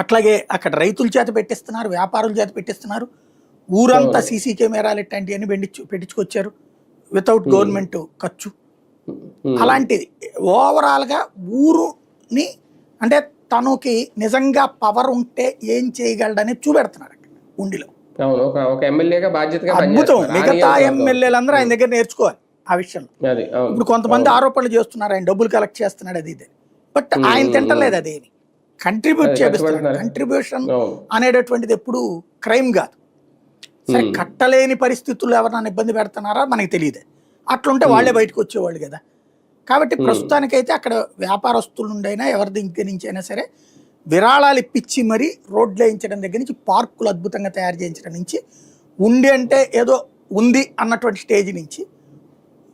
అట్లాగే అక్కడ రైతుల చేత పెట్టిస్తున్నారు, వ్యాపారుల చేత పెట్టిస్తున్నారు. ఊరంతా సీసీ కెమెరాలు ఇట్లాంటివన్నీ పెట్టించుకొచ్చారు వితౌట్ గవర్నమెంట్ ఖర్చు. అలాంటిది ఓవరాల్గా ఊరుని అంటే తనకి నిజంగా పవర్ ఉంటే ఏం చేయగలడని చూపెడుతున్నాడు అక్కడ ఉండిలో. అద్భుతం. మిగతా ఎమ్మెల్యేలందరూ ఆయన దగ్గర నేర్చుకోవాలి ఆ విషయంలో. ఇప్పుడు కొంతమంది ఆరోపణలు చేస్తున్నారు ఆయన డబ్బులు కలెక్ట్ చేస్తున్నాడు అది ఇది, బట్ ఆయన తింటలేదు అదేమి. కంట్రిబ్యూట్ చేపిస్తున్నాడు. కంట్రిబ్యూషన్ అనేటటువంటిది ఎప్పుడు క్రైమ్ కాదు. సరే కట్టలేని పరిస్థితుల్లో ఎవరైనా ఇబ్బంది పెడుతున్నారా మనకి తెలియదు, అట్లుంటే వాళ్ళే బయటకు వచ్చేవాళ్ళు కదా. కాబట్టి ప్రస్తుతానికైతే అక్కడ వ్యాపారస్తుల నుండి అయినా ఎవరి దగ్గర నుంచి అయినా సరే విరాళాలు ఇప్పించి మరీ రోడ్లు వేయించడం దగ్గర నుంచి పార్కులు అద్భుతంగా తయారు చేయించడం నుంచి ఉండి అంటే ఏదో ఉంది అన్నటువంటి స్టేజ్ నుంచి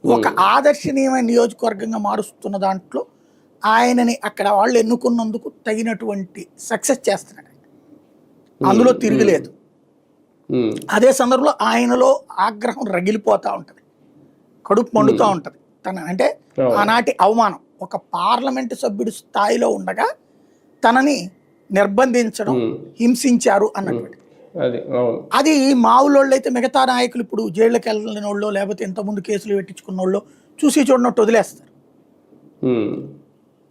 ఒక ఆదర్శనీయమైన నియోజకవర్గంగా మారుస్తున్న దాంట్లో ఆయనని అక్కడ వాళ్ళు ఎన్నుకున్నందుకు తగినటువంటి సక్సెస్ చేస్తున్నాడు, అందులో తిరుగులేదు. అదే సందర్భంలో ఆయనలో ఆగ్రహం రగిలిపోతూ ఉంటుంది, కడుపు మండుతూ ఉంటుంది. తన అంటే ఆనాటి అవమానం, ఒక పార్లమెంటు సభ్యుడి స్థాయిలో ఉండగా తనని నిర్బంధించడం, హింసించారు అన్నటువంటి అది మావులోళ్ళు అయితే మిగతా నాయకులు ఇప్పుడు జైళ్ళకి వెళ్ళిన వాళ్ళు లేకపోతే ఇంతకుముందు కేసులు పెట్టించుకున్న వాళ్ళు చూసి చూడనట్టు వదిలేస్తారు.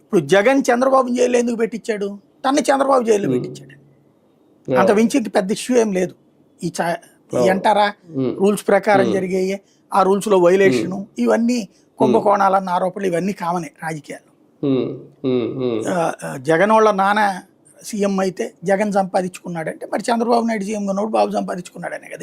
ఇప్పుడు జగన్ చంద్రబాబు జైలు ఎందుకు పెట్టించాడు? తన్ని చంద్రబాబు జైల్లో పెట్టించాడు. అంత మించి పెద్ద ఇష్యూ ఏం లేదు. ఈ అంటారా రూల్స్ ప్రకారం జరిగాయి, ఆ రూల్స్ లో వైలేషను, ఇవన్నీ కుంభకోణాలన్న ఆరోపణలు ఇవన్నీ కామనే రాజకీయాల్లో. జగన్ వాళ్ళ నాన్న సీఎం అయితే జగన్ సంపాదించుకున్నాడంటే మరి చంద్రబాబు నాయుడు సీఎం ఉన్నప్పుడు బాబు సంపాదించుకున్నాడనే కదా.